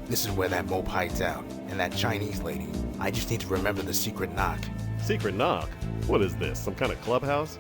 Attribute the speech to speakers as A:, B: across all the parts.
A: This is where that mope hides out, and that Chinese lady. I just need to remember the secret knock.
B: Secret knock? What is this, some kind of clubhouse?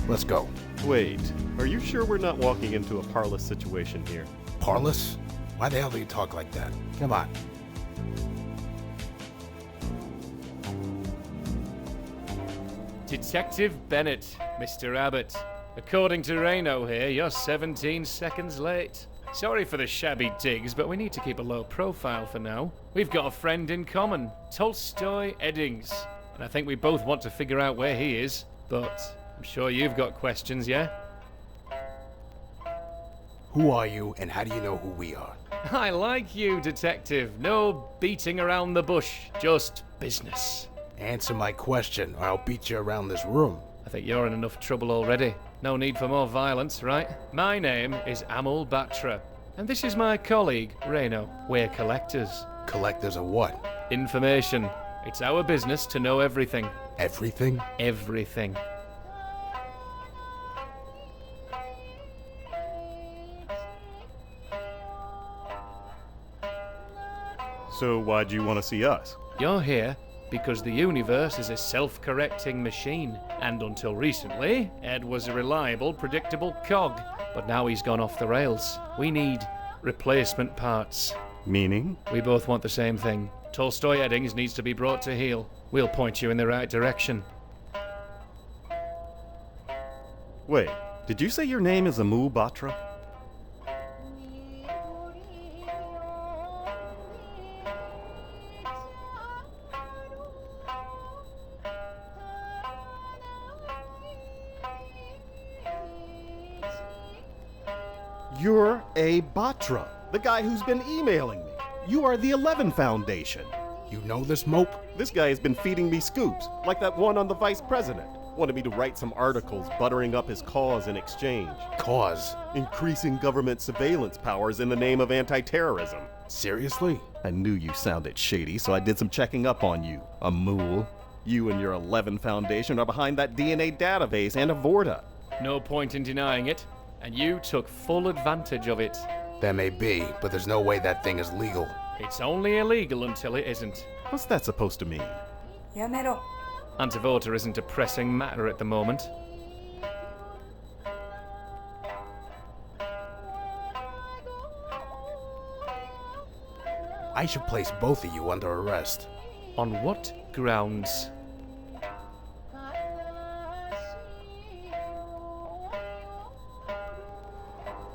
A: Let's go.
B: Wait, are you sure we're not walking into a parlous situation here?
A: Parlous? Why the hell do you talk like that? Come on.
C: Detective Bennett, Mr. Abbott. According to Reno here, you're 17 seconds late. Sorry for the shabby digs, but we need to keep a low profile for now. We've got a friend in common, Tolstoy Eddings. And I think we both want to figure out where he is, but I'm sure you've got questions, yeah?
A: Who are you, and how do you know who we are?
C: I like you, detective. No beating around the bush, just business.
A: Answer my question, or I'll beat you around this room.
C: I think you're in enough trouble already. No need for more violence, right? My name is Amul Batra, and this is my colleague, Reno. We're collectors.
A: Collectors of what?
C: Information. It's our business to know everything.
A: Everything?
C: Everything.
B: So why'd you want to see us?
C: You're here because the universe is a self-correcting machine, and until recently, Ed was a reliable, predictable cog. But now he's gone off the rails. We need replacement parts.
B: Meaning?
C: We both want the same thing. Tolstoy Eddings needs to be brought to heel. We'll point you in the right direction.
B: Wait, did you say your name is Amul Batra? You're a Batra, the guy who's been emailing me. You are the 11 Foundation.
A: You know this mope?
B: This guy has been feeding me scoops, like that one on the vice president. Wanted me to write some articles buttering up his cause in exchange.
A: Cause?
B: Increasing government surveillance powers in the name of anti-terrorism.
A: Seriously?
B: I knew you sounded shady, so I did some checking up on you, Amul. You and your 11 Foundation are behind that DNA database, antevorta.
C: No point in denying it, and you took full advantage of it.
A: That may be, but there's no way that thing is legal.
C: It's only illegal until it isn't.
B: What's that supposed to mean?
D: やめろ。
C: Antevorta isn't a pressing matter at the moment.
A: I should place both of you under arrest.
C: On what grounds?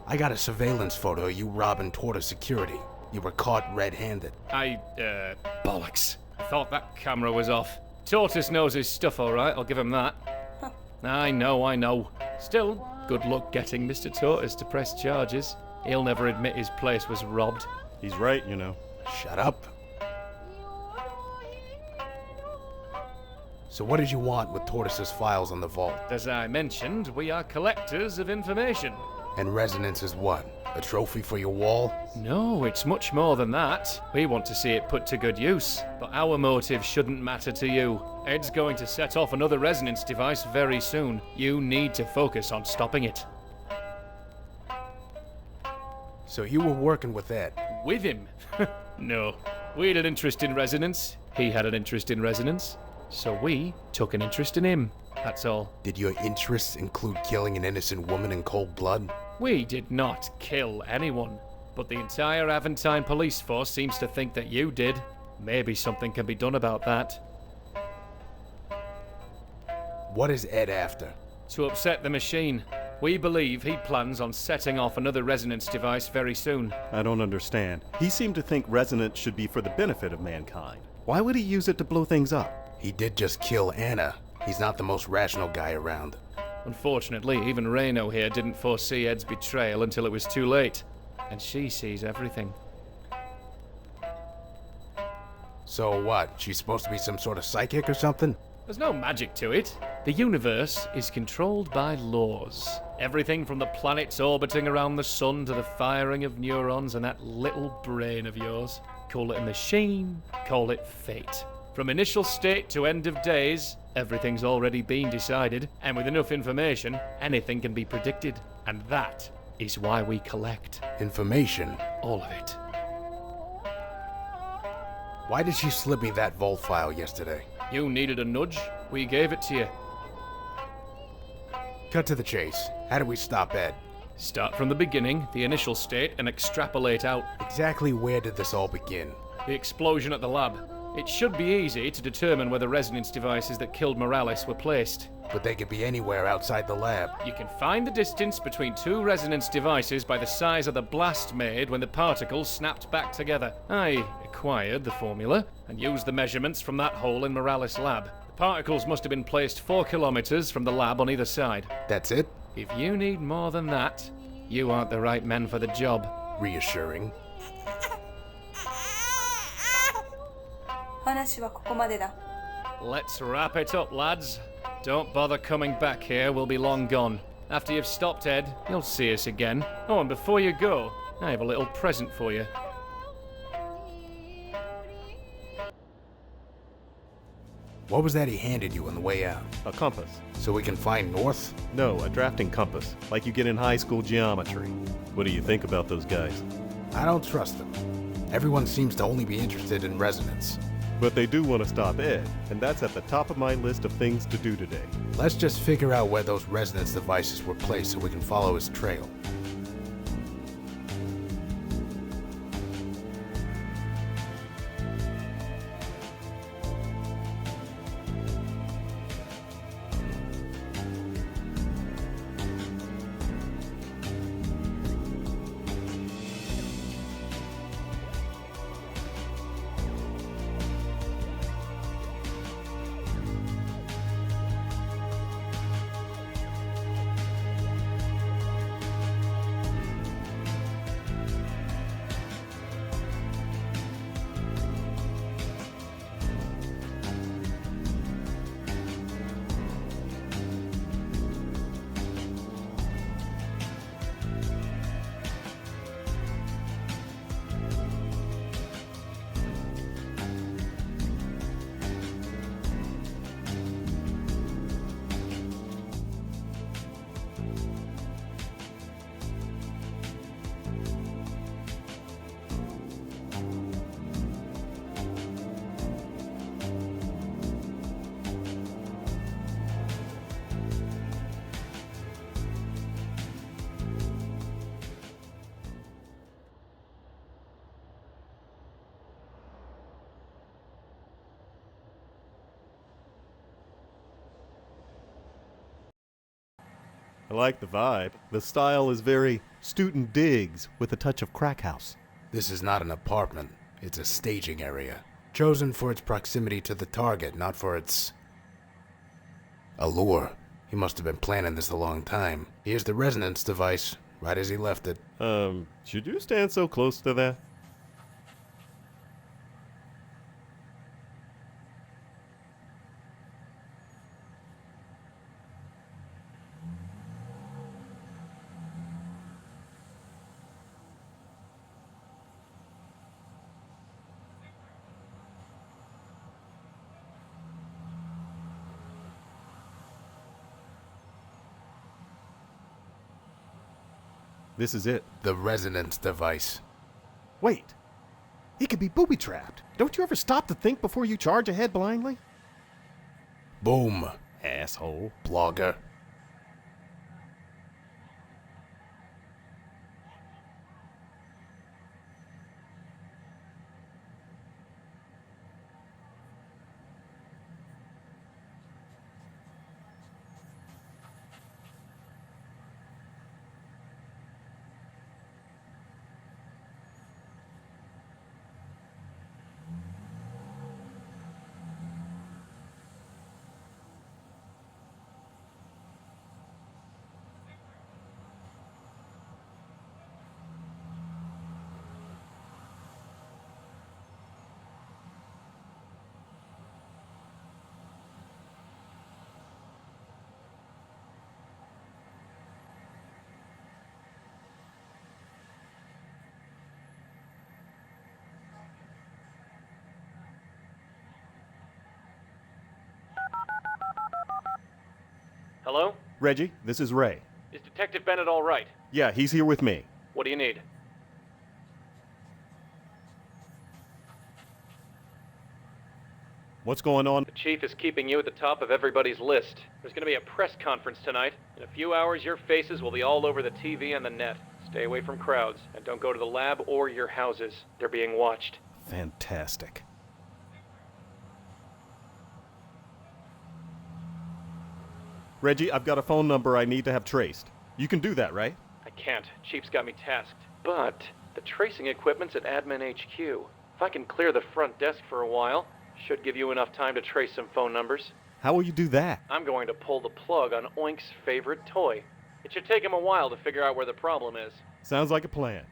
A: I got a surveillance photo of you robbing Tortoise Security. You were caught red-handed.
C: Bollocks. I thought that camera was off. Tortoise knows his stuff all right, I'll give him that. I know. Still, good luck getting Mr. Tortoise to press charges. He'll never admit his place was robbed.
B: He's right, you know.
A: Shut up. So what did you want with Tortoise's files on the vault?
C: As I mentioned, we are collectors of information.
A: And resonance is what? A trophy for your wall?
C: No, it's much more than that. We want to see it put to good use. But our motive shouldn't matter to you. Ed's going to set off another resonance device very soon. You need to focus on stopping it.
A: So you were working with Ed?
C: With him? No. We had an interest in resonance. He had an interest in resonance. So we took an interest in him. That's all.
A: Did your interests include killing an innocent woman in cold blood?
C: We did not kill anyone, but the entire Aventine police force seems to think that you did. Maybe something can be done about that.
A: What is Ed after?
C: To upset the machine. We believe he plans on setting off another resonance device very soon.
B: I don't understand. He seemed to think resonance should be for the benefit of mankind. Why would he use it to blow things up?
A: He did just kill Anna. He's not the most rational guy around.
C: Unfortunately, even Reno here didn't foresee Ed's betrayal until it was too late. And she sees everything.
A: So what? She's supposed to be some sort of psychic or something?
C: There's no magic to it. The universe is controlled by laws. Everything from the planets orbiting around the sun to the firing of neurons and that little brain of yours. Call it a machine, call it fate. From initial state to end of days, everything's already been decided, and with enough information, anything can be predicted. And that is why we collect.
A: Information?
C: All of it.
A: Why did she slip me that Volt file yesterday?
C: You needed a nudge, we gave it to you.
A: Cut to the chase. How do we stop Ed?
C: Start from the beginning, the initial state, and extrapolate out.
A: Exactly where did this all begin?
C: The explosion at the lab. It should be easy to determine where the resonance devices that killed Morales were placed.
A: But they could be anywhere outside the lab.
C: You can find the distance between two resonance devices by the size of the blast made when the particles snapped back together. I acquired the formula and used the measurements from that hole in Morales' lab. The particles must have been placed 4 kilometers from the lab on either side.
A: That's it?
C: If you need more than that, you aren't the right men for the job.
A: Reassuring.
D: 話はここまでだ。
C: Let's wrap it up, lads. Don't bother coming back here, we'll be long gone. After you've stopped Ed, you'll see us again. Oh, and before you go, I have a little present for you.
A: What was that he handed you on the way out?
B: A compass.
A: So we can find north?
B: No, a drafting compass, like you get in high school geometry. What do you think about those guys?
A: I don't trust them. Everyone seems to only be interested in resonance.
B: But they do want to stop Ed, and that's at the top of my list of things to do today.
A: Let's just figure out where those resonance devices were placed so we can follow his trail.
B: I like the vibe. The style is very student digs with a touch of crack house.
A: This is not an apartment. It's a staging area. Chosen for its proximity to the target, not for its allure. He must have been planning this a long time. Here's the resonance device, right as he left it.
B: Should you stand so close to that? This is it.
A: The resonance device.
B: Wait! He could be booby-trapped. Don't you ever stop to think before you charge ahead blindly?
A: Boom.
B: Asshole.
A: Blogger.
C: Hello?
B: Reggie, this is Ray.
C: Is Detective Bennett all right?
B: Yeah, he's here with me.
C: What do you need?
B: What's going on?
C: The chief is keeping you at the top of everybody's list. There's going to be a press conference tonight. In a few hours, your faces will be all over the TV and the net. Stay away from crowds, and don't go to the lab or your houses. They're being watched.
B: Fantastic. Reggie, I've got a phone number I need to have traced. You can do that, right?
C: I can't. Chief's got me tasked. But the tracing equipment's at Admin HQ. If I can clear the front desk for a while, should give you enough time to trace some phone numbers.
B: How will you do that?
C: I'm going to pull the plug on Oink's favorite toy. It should take him a while to figure out where the problem is.
B: Sounds like a plan.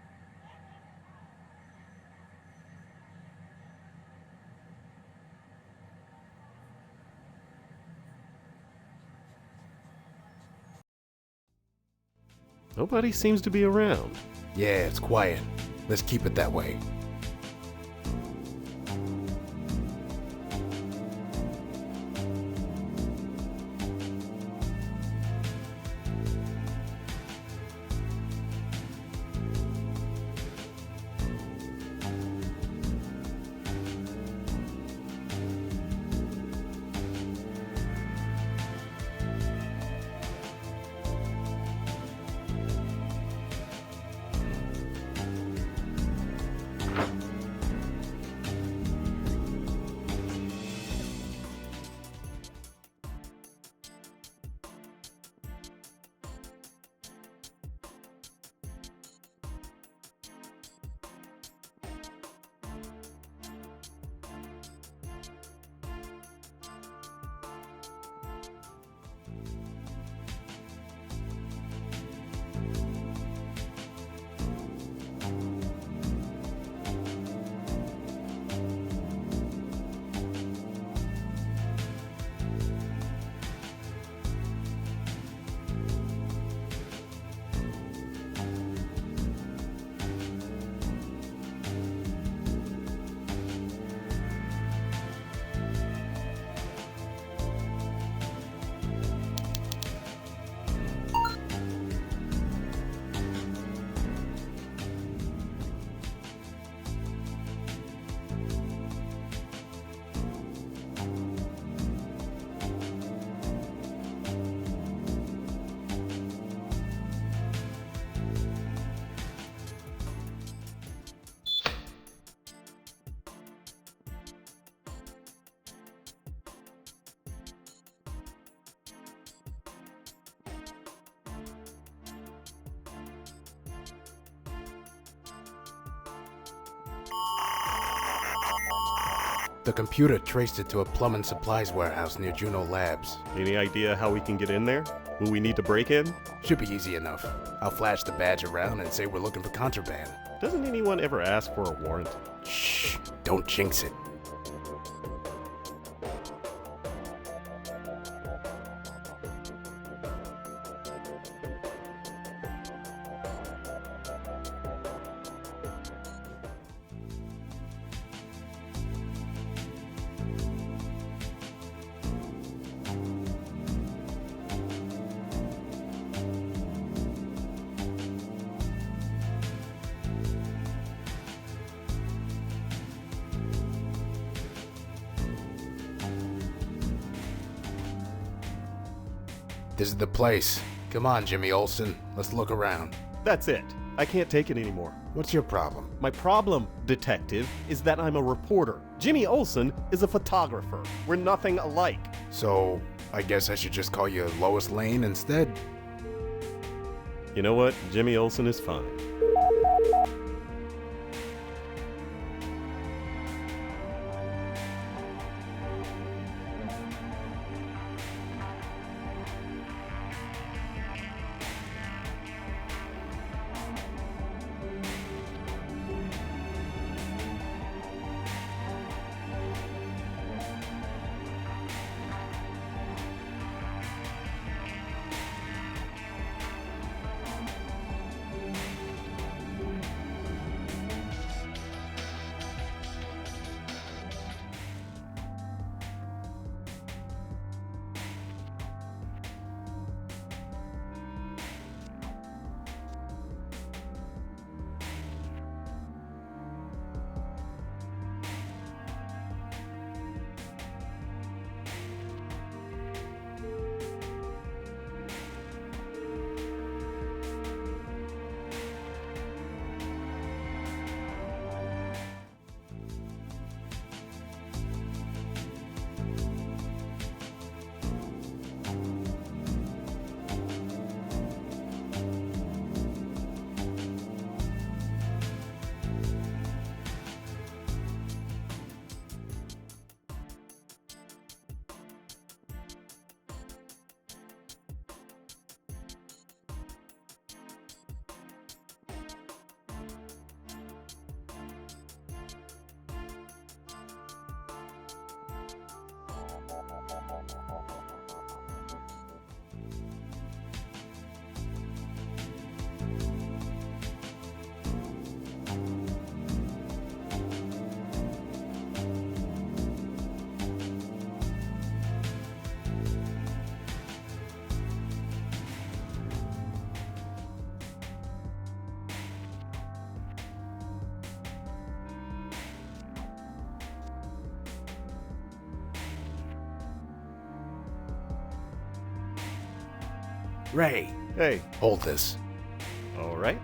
B: Nobody seems to be around.
A: Yeah, it's quiet. Let's keep it that way. The computer traced it to a plumbing supplies warehouse near Juno Labs.
B: Any idea how we can get in there? Will we need to break in?
A: Should be easy enough. I'll flash the badge around and say we're looking for contraband.
B: Doesn't anyone ever ask for a warrant?
A: Shh, don't jinx it. This is the place. Come on, Jimmy Olsen. Let's look around.
B: That's it. I can't take it anymore.
A: What's your problem?
B: My problem, detective, is that I'm a reporter. Jimmy Olsen is a photographer. We're nothing alike.
A: So, I guess I should just call you Lois Lane instead?
B: You know what? Jimmy Olsen is fine.
A: Ray,
B: Hey,
A: hold this.
B: all right.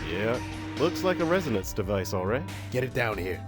B: Yeah, looks like a resonance device, all right.
A: Get it down here.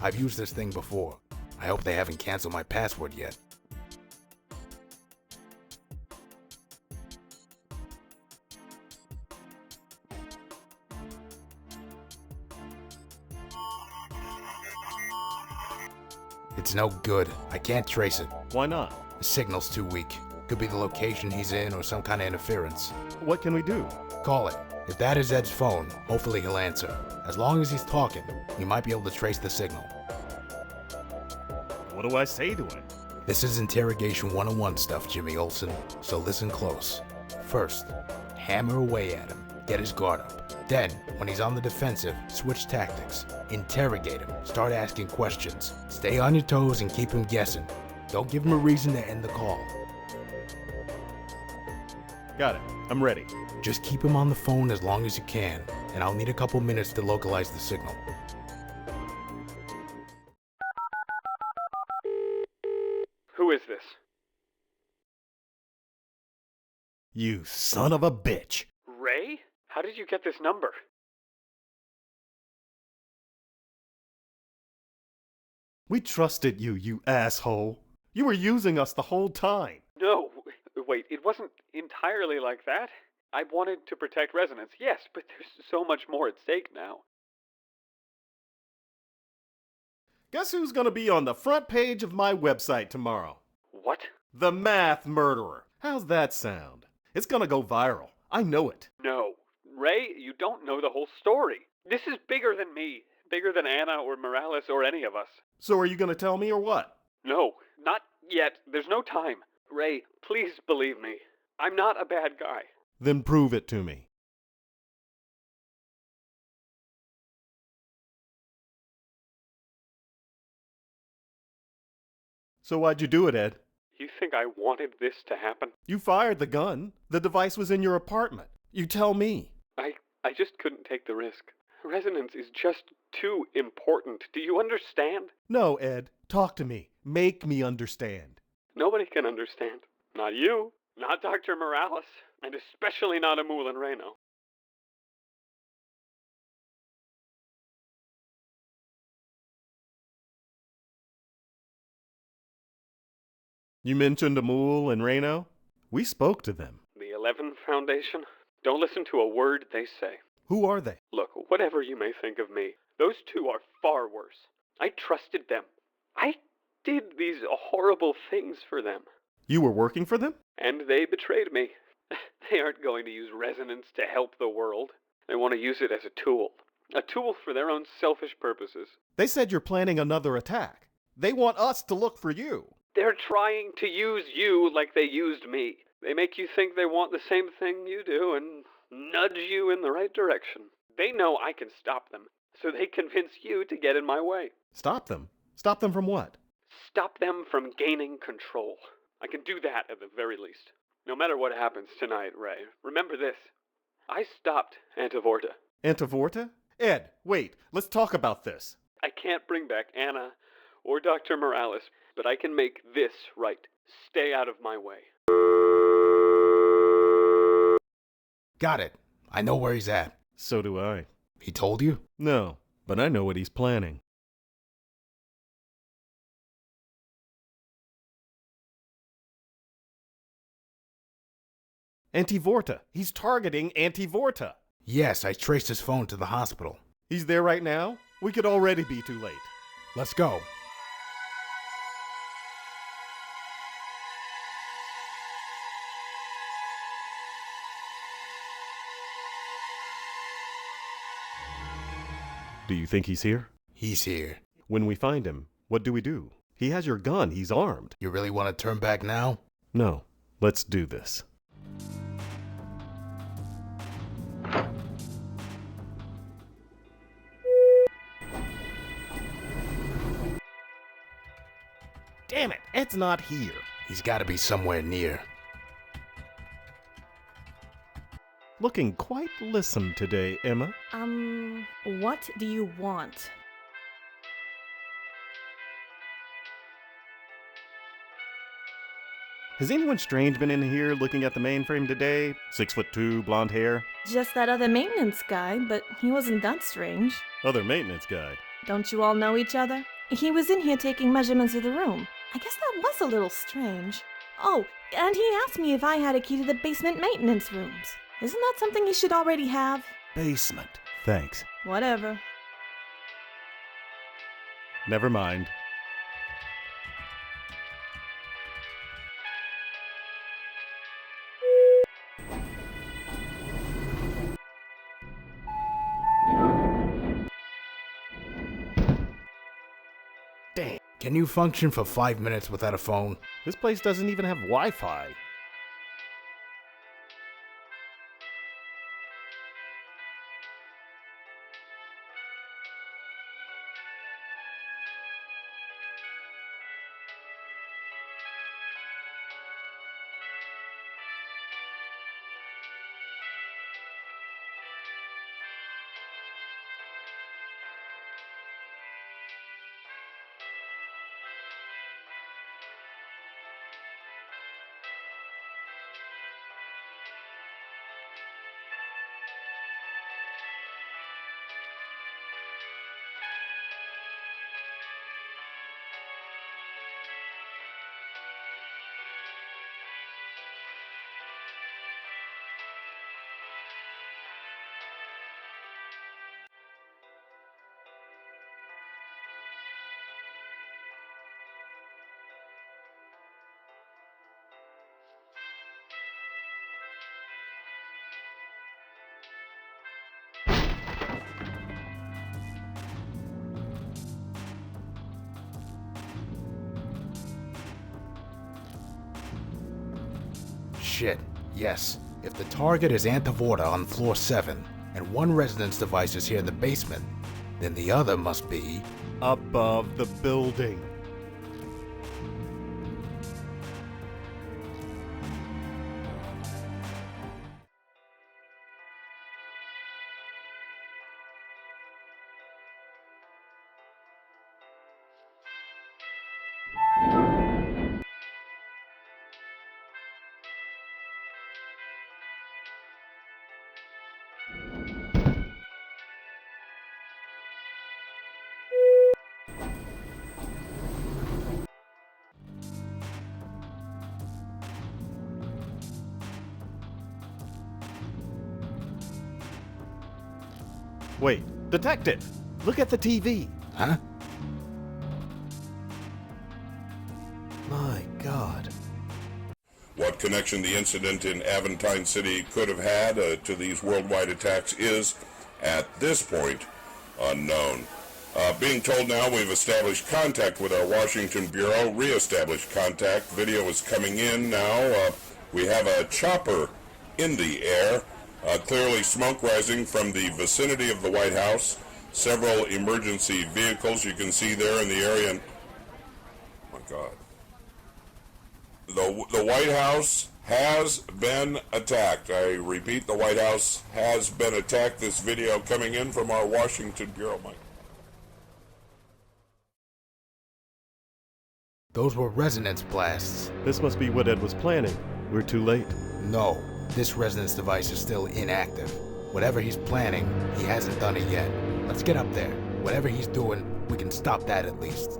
A: I've used this thing before. I hope they haven't canceled my password yet. It's no good. I can't trace it.
B: Why not?
A: The signal's too weak. Could be the location he's in or some kind of interference.
B: What can we do?
A: Call it. If that is Ed's phone, hopefully he'll answer. As long as he's talking, we might be able to trace the signal.
B: What do I say to it?
A: This is interrogation 101 stuff, Jimmy Olsen, so listen close. First, hammer away at him. Get his guard up. Then, when he's on the defensive, switch tactics. Interrogate him. Start asking questions. Stay on your toes and keep him guessing. Don't give him a reason to end the call.
B: Got it. I'm ready.
A: Just keep him on the phone as long as you can, and I'll need a couple minutes to localize the signal.
D: Who is this?
B: You son of a bitch.
D: Ray? How did you get this number?
B: We trusted you, you asshole. You were using us the whole time.
D: No, wait, it wasn't entirely like that. I wanted to protect resonance, yes, but there's so much more at stake now.
B: Guess who's gonna be on the front page of my website tomorrow?
D: What?
B: The Math Murderer. How's that sound? It's gonna go viral. I know it.
D: No. Ray, you don't know the whole story. This is bigger than me. Bigger than Anna or Morales or any of us.
B: So are you gonna tell me or what?
D: No, not yet. There's no time. Ray, please believe me. I'm not a bad guy.
B: Then prove it to me. So why'd you do it, Ed?
D: You think I wanted this to happen?
B: You fired the gun. The device was in your apartment. You tell me.
D: I just couldn't take the risk. Resonance is just too important. Do you understand?
B: No, Ed. Talk to me. Make me understand.
D: Nobody can understand. Not you. Not Dr. Morales. And especially not Amul and Reno.
B: You mentioned Amul and Reno? We spoke to them.
D: The 11 Foundation? Don't listen to a word they say.
B: Who are they?
D: Look, whatever you may think of me, those two are far worse. I trusted them. I did these horrible things for them.
B: You were working for them?
D: And they betrayed me. They aren't going to use resonance to help the world. They want to use it as a tool. A tool for their own selfish purposes.
B: They said you're planning another attack. They want us to look for you.
D: They're trying to use you like they used me. They make you think they want the same thing you do and nudge you in the right direction. They know I can stop them, so they convince you to get in my way.
B: Stop them? Stop them from what?
D: Stop them from gaining control. I can do that at the very least. No matter what happens tonight, Ray, remember this. I stopped antevorta.
B: Antevorta? Ed, wait, let's talk about this.
D: I can't bring back Anna or Dr. Morales, but I can make this right. Stay out of my way.
A: Got it. I know where he's at.
B: So do I.
A: He told you?
B: No, but I know what he's planning. Antevorta. He's targeting Antevorta.
A: Yes, I traced his phone to the hospital.
B: He's there right now? We could already be too late.
A: Let's go.
B: Do you think he's here?
A: He's here.
B: When we find him, what do we do? He has your gun. He's armed.
A: You really want to turn back now?
B: No. Let's do this. Damn it, Ed's not here.
A: He's got to be somewhere near.
B: Looking quite lissom today, Emma.
E: What do you want?
B: Has anyone strange been in here looking at the mainframe today? 6'2", blonde hair?
E: Just that other maintenance guy, but he wasn't that strange.
B: Other maintenance guy.
E: Don't you all know each other? He was in here taking measurements of the room. I guess that was a little strange. Oh, and he asked me if I had a key to the basement maintenance rooms. Isn't that something he should already have?
B: Basement. Thanks.
E: Whatever.
B: Never mind.
A: Damn. Can you function for 5 minutes without a phone?
B: This place doesn't even have Wi-Fi.
A: Shit. Yes. If the target is antevorta on floor 7, and one residence device is here in the basement, then the other must be...
B: Above the building. Wait, detective! Look at the TV!
A: Huh?
B: My God.
F: What connection the incident in Aventine City could have had to these worldwide attacks is, at this point, unknown. Being told now we've established contact with our Washington Bureau, re-established contact. Video is coming in now. We have a chopper in the air. Clearly smoke rising from the vicinity of the White House. Several emergency vehicles you can see there in the area. Oh my God. The White House has been attacked. I repeat, the White House has been attacked. This video coming in from our Washington Bureau.
A: Those were resonance blasts.
B: This must be what Ed was planning. We're too late.
A: No, this resonance device is still inactive. Whatever he's planning, he hasn't done it yet. Let's get up there. Whatever he's doing, we can stop that at least.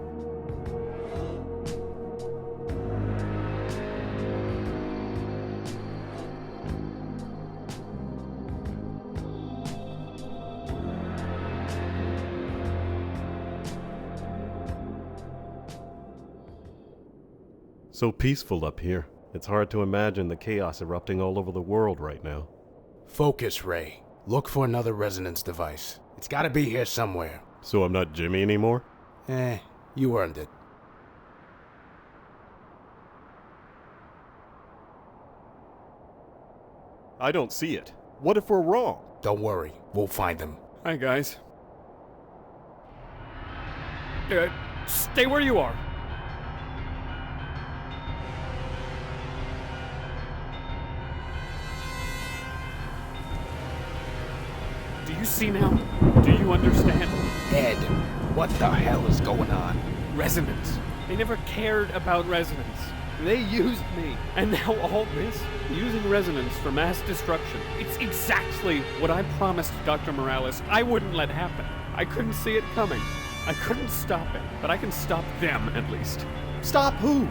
B: So peaceful up here. It's hard to imagine the chaos erupting all over the world right now.
A: Focus, Ray. Look for another resonance device. It's gotta be here somewhere.
B: So I'm not Jimmy anymore?
A: You earned it.
B: I don't see it. What if we're wrong?
A: Don't worry, we'll find them.
D: Hi, guys. Stay where you are. Do you see now? Do you understand?
A: Ed, what the hell is going on?
D: Resonance. They never cared about resonance. They used me. And now all this? Using resonance for mass destruction. It's exactly what I promised Dr. Morales I wouldn't let happen. I couldn't see it coming. I couldn't stop it, but I can stop them at least.
B: Stop who?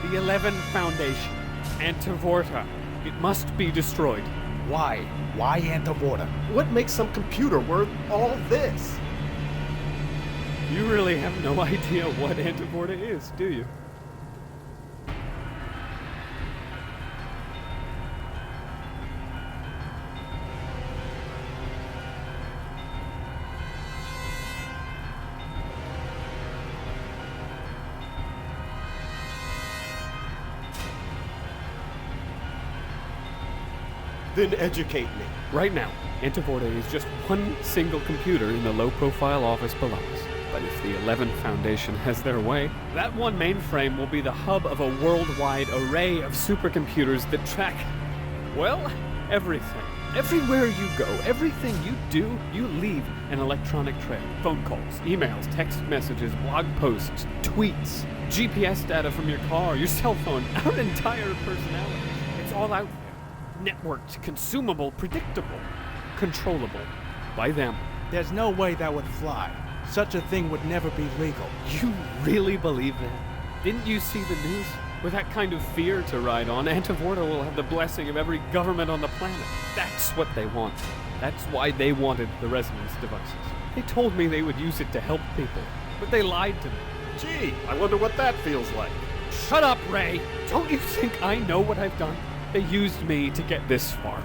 D: The 11 Foundation. Antevorta. It must be destroyed.
A: Why? Why antevorta?
B: What makes some computer worth all this?
D: You really have no idea what antevorta is, do you?
B: Then educate me.
D: Right now, antevorta is just one single computer in the low-profile office below us. But if the 11 Foundation has their way, that one mainframe will be the hub of a worldwide array of supercomputers that track, well, everything. Everywhere you go, everything you do, you leave an electronic trail. Phone calls, emails, text messages, blog posts, tweets, GPS data from your car, your cell phone, our entire personality. It's all out there. Networked, consumable, predictable, controllable by them.
A: There's no way that would fly. Such a thing would never be legal.
D: You really believe that? Didn't you see the news? With that kind of fear to ride on, antevorta will have the blessing of every government on the planet. That's what they want. That's why they wanted the resonance devices. They told me they would use it to help people, but they lied to me.
B: Gee, I wonder what that feels like.
D: Shut up, Ray! Don't you think I know what I've done? They used me to get this far,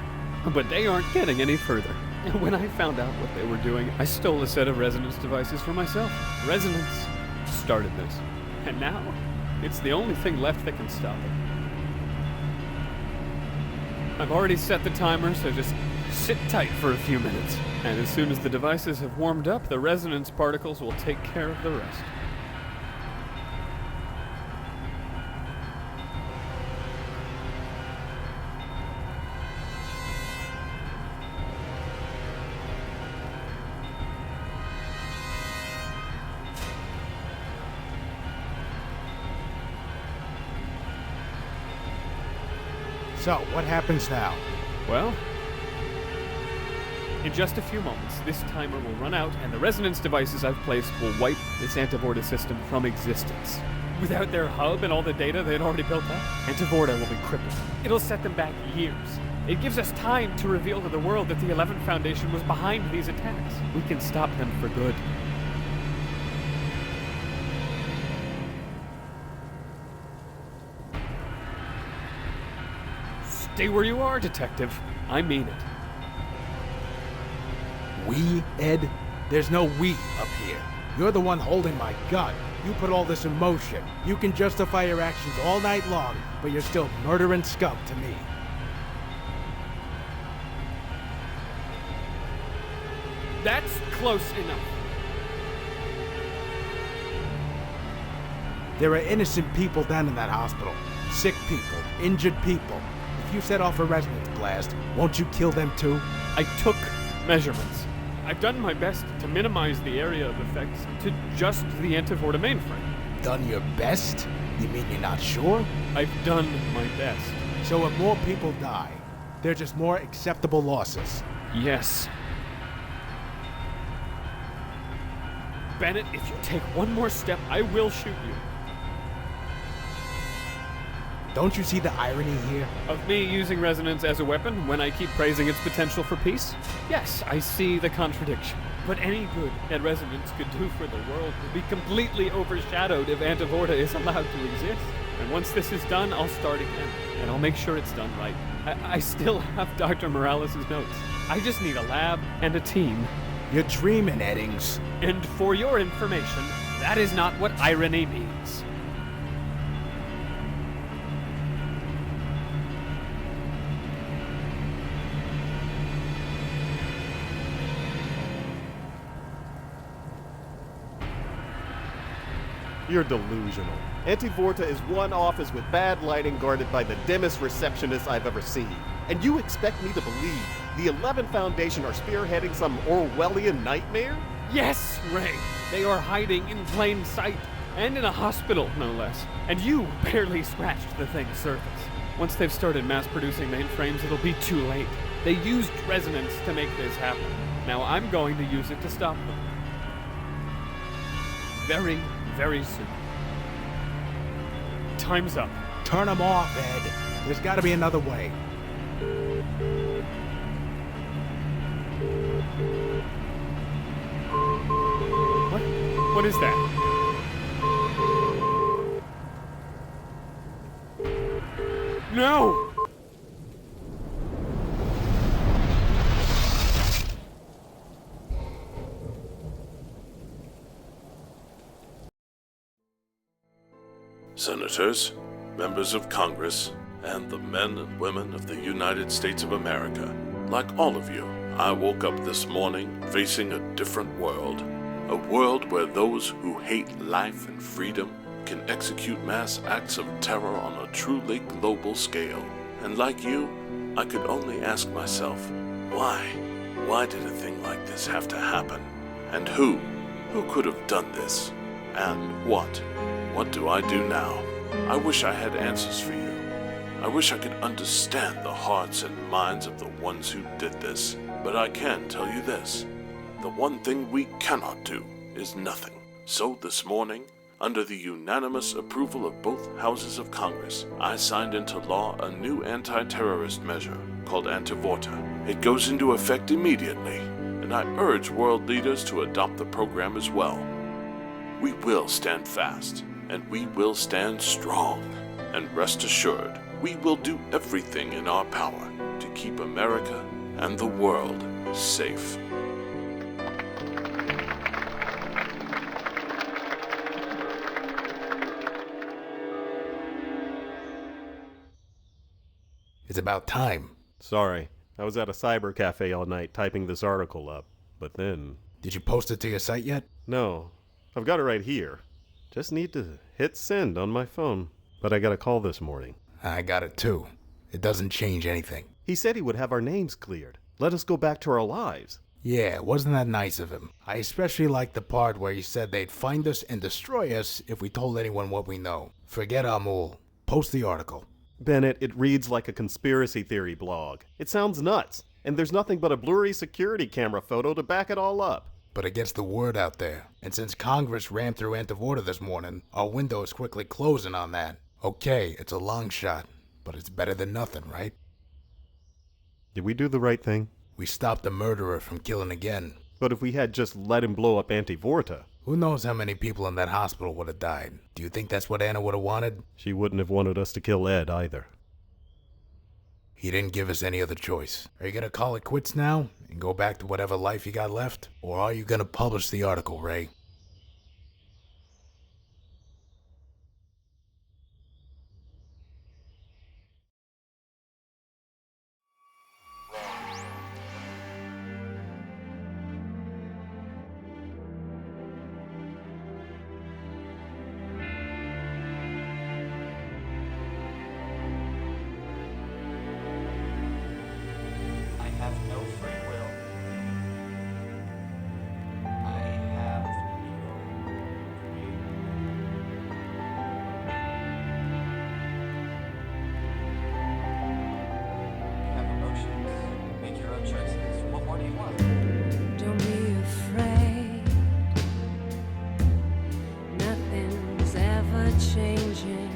D: but they aren't getting any further. And when I found out what they were doing, I stole a set of resonance devices for myself. Resonance started this. And now, it's the only thing left that can stop it. I've already set the timer, so just sit tight for a few minutes. And as soon as the devices have warmed up, the resonance particles will take care of the rest.
A: So, what happens now?
D: Well, in just a few moments, this timer will run out and the resonance devices I've placed will wipe this antevorta system from existence. Without their hub and all the data they'd already built up, antevorta will be crippled. It'll set them back years. It gives us time to reveal to the world that the 11 Foundation was behind these attacks. We can stop them for good. Stay where you are, Detective. I mean it.
A: We, Ed? There's no we up here. You're the one holding my gun. You put all this in motion. You can justify your actions all night long, but you're still murdering scum to me.
D: That's close enough.
A: There are innocent people down in that hospital. Sick people, injured people. If you set off a resonance blast, won't you kill them too?
D: I took measurements. I've done my best to minimize the area of effects to just the antevorta mainframe.
A: Done your best? You mean you're not sure?
D: I've done my best.
A: So if more people die, they're just more acceptable losses.
D: Yes. Bennett, if you take one more step, I will shoot you.
A: Don't you see the irony here?
D: Of me using resonance as a weapon when I keep praising its potential for peace? Yes, I see the contradiction. But any good that resonance could do for the world will be completely overshadowed if antevorta is allowed to exist. And once this is done, I'll start again. And I'll make sure it's done right. I still have Dr. Morales' notes. I just need a lab and a team.
A: You're dreaming, Eddings.
D: And for your information, that is not what irony means.
B: You're delusional. Antevorta is one office with bad lighting guarded by the dimmest receptionist I've ever seen. And you expect me to believe the 11 Foundation are spearheading some Orwellian nightmare?
D: Yes, Ray. They are hiding in plain sight. And in a hospital, no less. And you barely scratched the thing's surface. Once they've started mass-producing mainframes, it'll be too late. They used resonance to make this happen. Now I'm going to use it to stop them. Very, very soon. Time's up.
A: Turn them off, Ed. There's gotta be another way.
D: What is that? No!
G: Senators, members of Congress, and the men and women of the United States of America. Like all of you, I woke up this morning facing a different world. A world where those who hate life and freedom can execute mass acts of terror on a truly global scale. And like you, I could only ask myself, why? Why did a thing like this have to happen? And who? Who could have done this? And what? What do I do now? I wish I had answers for you. I wish I could understand the hearts and minds of the ones who did this. But I can tell you this. The one thing we cannot do is nothing. So this morning, under the unanimous approval of both houses of Congress, I signed into law a new anti-terrorist measure called antevorta. It goes into effect immediately, and I urge world leaders to adopt the program as well. We will stand fast, and we will stand strong. And rest assured, we will do everything in our power to keep America and the world safe.
A: It's about time.
B: Sorry, I was at a cyber cafe all night typing this article up, but then...
A: Did you post it to your site yet?
B: No, I've got it right here. Just need to hit send on my phone. But I got a call this morning.
A: I got it too. It doesn't change anything.
B: He said he would have our names cleared. Let us go back to our lives.
A: Yeah, wasn't that nice of him? I especially liked the part where he said they'd find us and destroy us if we told anyone what we know. Forget Amul. Post the article.
B: Bennett, it reads like a conspiracy theory blog. It sounds nuts, and there's nothing but a blurry security camera photo to back it all up.
A: But it gets the word out there. And since Congress rammed through antevorta this morning, our window is quickly closing on that. Okay, it's a long shot, but it's better than nothing, right?
B: Did we do the right thing?
A: We stopped the murderer from killing again.
B: But if we had just let him blow up antevorta...
A: Who knows how many people in that hospital would have died? Do you think that's what Anna would have wanted?
B: She wouldn't have wanted us to kill Ed either.
A: He didn't give us any other choice. Are you gonna call it quits now and go back to whatever life you got left? Or are you gonna publish the article, Ray?
H: are changing.